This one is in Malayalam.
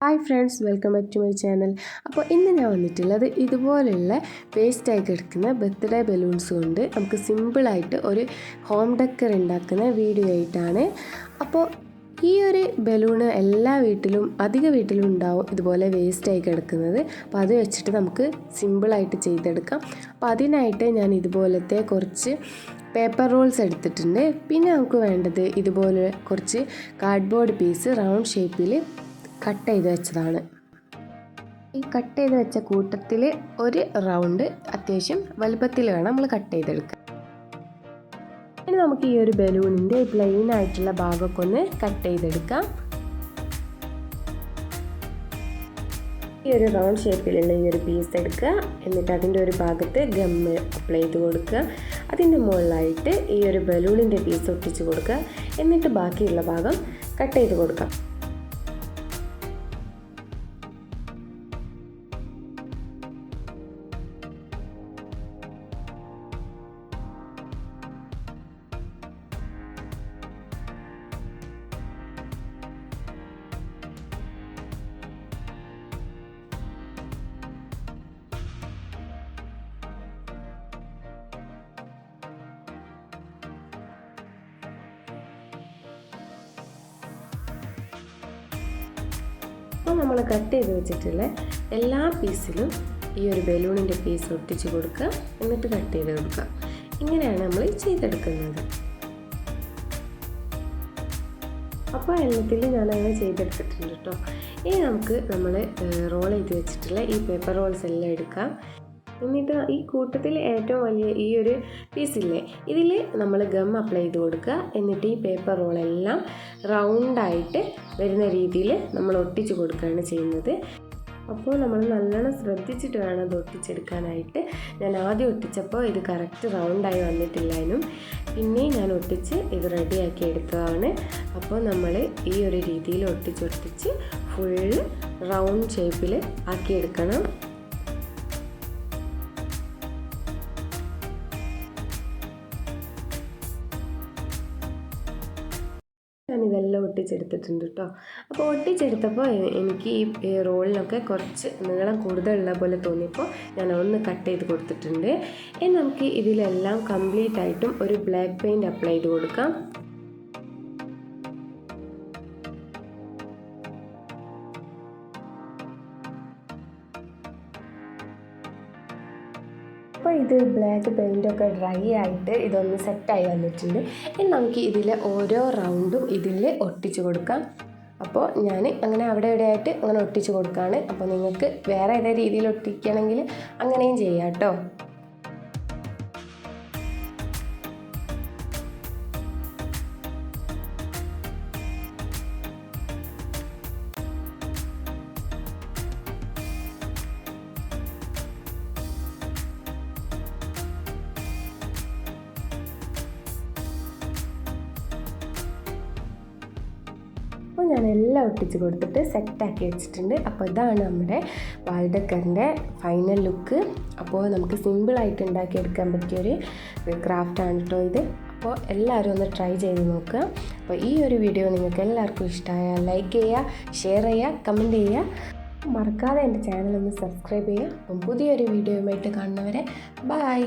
Hi friends, welcome back to my channel. അപ്പോൾ ഇന്ന് ഞാൻ വന്നിട്ടുള്ളത് ഇതുപോലുള്ള വേസ്റ്റായി കിടക്കുന്ന ബർത്ത്ഡേ ബലൂൺസ് കൊണ്ട് നമുക്ക് സിമ്പിളായിട്ട് ഒരു ഹോം ഡെക്കർ ഉണ്ടാക്കുന്ന വീഡിയോ ആയിട്ടാണ്. അപ്പോൾ ഈ ഒരു ബലൂണ് എല്ലാ വീട്ടിലും അധിക വീട്ടിലും ഉണ്ടാവും ഇതുപോലെ വേസ്റ്റായി കിടക്കുന്നത്. അപ്പോൾ അത് വെച്ചിട്ട് നമുക്ക് സിമ്പിളായിട്ട് ചെയ്തെടുക്കാം. അപ്പോൾ അതിനായിട്ട് ഞാൻ ഇതുപോലത്തെ കുറച്ച് പേപ്പർ റോൾസ് എടുത്തിട്ടുണ്ട്. പിന്നെ നമുക്ക് വേണ്ടത് ഇതുപോലെ കുറച്ച് കാർഡ്ബോർഡ് പീസ് റൗണ്ട് ഷേപ്പിൽ കട്ട് ചെയ്ത് വെച്ചതാണ്. ഈ കട്ട് ചെയ്ത് വെച്ച കൂട്ടത്തിൽ ഒരു റൗണ്ട് അത്യാവശ്യം വലുപ്പത്തിൽ വേണം നമ്മൾ കട്ട് ചെയ്തെടുക്കാൻ. ഇനി നമുക്ക് ഈ ഒരു ബലൂണിൻ്റെ പ്ലെയിൻ ആയിട്ടുള്ള ഭാഗമൊക്കെ ഒന്ന് കട്ട് ചെയ്തെടുക്കാം. ഈ ഒരു റൗണ്ട് ഷേപ്പിലുള്ള ഈ ഒരു പീസ് എടുക്കുക. എന്നിട്ട് അതിൻ്റെ ഒരു ഭാഗത്ത് ഗമ്മ് അപ്ലൈ ചെയ്ത് കൊടുക്കുക. അതിൻ്റെ മുകളിലായിട്ട് ഈ ഒരു ബലൂണിൻ്റെ പീസ് ഒട്ടിച്ച് കൊടുക്കുക. എന്നിട്ട് ബാക്കിയുള്ള ഭാഗം കട്ട് ചെയ്ത് കൊടുക്കാം. അപ്പോൾ നമ്മൾ കട്ട് ചെയ്ത് വെച്ചിട്ടുള്ള എല്ലാ പീസിലും ഈ ഒരു ബലൂണിൻ്റെ പീസ് ഒട്ടിച്ച് കൊടുക്കുക. എന്നിട്ട് കട്ട് ചെയ്ത് കൊടുക്കുക. ഇങ്ങനെയാണ് നമ്മൾ ചെയ്തെടുക്കുന്നത്. അപ്പോൾ എല്ലാത്തിൽ ഞാനങ്ങനെ ചെയ്തെടുത്തിട്ടുണ്ട് കേട്ടോ. ഇനി നമുക്ക് നമ്മൾ റോൾ ചെയ്ത് വെച്ചിട്ടുള്ള ഈ പേപ്പർ റോൾസ് എല്ലാം എടുക്കാം. എന്നിട്ട് ഈ കൂട്ടത്തിൽ ഏറ്റവും വലിയ ഈ ഒരു പീസില്ലേ, ഇതിൽ നമ്മൾ ഗം അപ്ലൈ ചെയ്ത് കൊടുക്കുക. എന്നിട്ട് ഈ പേപ്പർ റോളെല്ലാം റൗണ്ടായിട്ട് വരുന്ന രീതിയിൽ നമ്മൾ ഒട്ടിച്ച് കൊടുക്കുകയാണ് ചെയ്യുന്നത്. അപ്പോൾ നമ്മൾ നല്ലോണം ശ്രദ്ധിച്ചിട്ട് വേണം അത് ഒട്ടിച്ചെടുക്കാനായിട്ട്. ഞാൻ ആദ്യം ഒട്ടിച്ചപ്പോൾ ഇത് കറക്റ്റ് റൗണ്ടായി വന്നിട്ടില്ലായിരുന്നു. പിന്നെ ഞാൻ ഒട്ടിച്ച് ഇത് റെഡിയാക്കി എടുത്തതാണ്. അപ്പോൾ നമ്മൾ ഈ ഒരു രീതിയിൽ ഒട്ടിച്ചൊട്ടിച്ച് ഫുള്ള് റൗണ്ട് ഷേപ്പിൽ ആക്കിയെടുക്കണം. ഞാനിതെല്ലാം ഒട്ടിച്ചെടുത്തിട്ടുണ്ട് കേട്ടോ. അപ്പോൾ ഒട്ടിച്ചെടുത്തപ്പോൾ എനിക്ക് ഈ റോളിനൊക്കെ കുറച്ച് നീളം കൂടുതലുള്ള പോലെ തോന്നിയപ്പോൾ ഞാൻ ഒന്ന് കട്ട് ചെയ്ത് കൊടുത്തിട്ടുണ്ട്. ഇനി നമുക്ക് ഇതിലെല്ലാം കംപ്ലീറ്റ് ആയിട്ടും ഒരു ബ്ലാക്ക് പെയിൻറ്റ് അപ്ലൈ ചെയ്ത് കൊടുക്കാം. അപ്പോൾ ഇത് ബ്ലാക്ക് പെയിൻറ്റൊക്കെ ഡ്രൈ ആയിട്ട് ഇതൊന്ന് സെറ്റായി വന്നിട്ടുണ്ട്. ഇനി നമുക്ക് ഇതിൽ ഓരോ റൗണ്ടും ഇതിൽ ഒട്ടിച്ച് കൊടുക്കാം. അപ്പോൾ ഞാൻ അങ്ങനെ അവിടെ ഇവിടെയായിട്ട് അങ്ങനെ ഒട്ടിച്ച് കൊടുക്കുകയാണ്. അപ്പോൾ നിങ്ങൾക്ക് വേറെ ഏതേ രീതിയിൽ ഒട്ടിക്കണമെങ്കിൽ അങ്ങനെയും ചെയ്യാം കേട്ടോ. അപ്പോൾ ഞാൻ എല്ലാം ഒട്ടിച്ച് കൊടുത്തിട്ട് സെറ്റാക്കി വെച്ചിട്ടുണ്ട്. അപ്പോൾ ഇതാണ് നമ്മുടെ വാൾ ഡെക്കറിൻ്റെ ഫൈനൽ ലുക്ക്. അപ്പോൾ നമുക്ക് സിമ്പിളായിട്ട് ഉണ്ടാക്കിയെടുക്കാൻ പറ്റിയൊരു ക്രാഫ്റ്റാണ് കേട്ടോ ഇത്. അപ്പോൾ എല്ലാവരും ഒന്ന് ട്രൈ ചെയ്ത് നോക്കുക. അപ്പോൾ ഈ ഒരു വീഡിയോ നിങ്ങൾക്ക് എല്ലാവർക്കും ഇഷ്ടമായാൽ ലൈക്ക് ചെയ്യുക, ഷെയർ ചെയ്യുക, കമൻറ്റ് ചെയ്യുക. മറക്കാതെ എൻ്റെ ചാനൽ ഒന്ന് സബ്സ്ക്രൈബ് ചെയ്യുക. അപ്പം പുതിയൊരു വീഡിയോയുമായിട്ട് കാണുന്നവരെ ബൈ.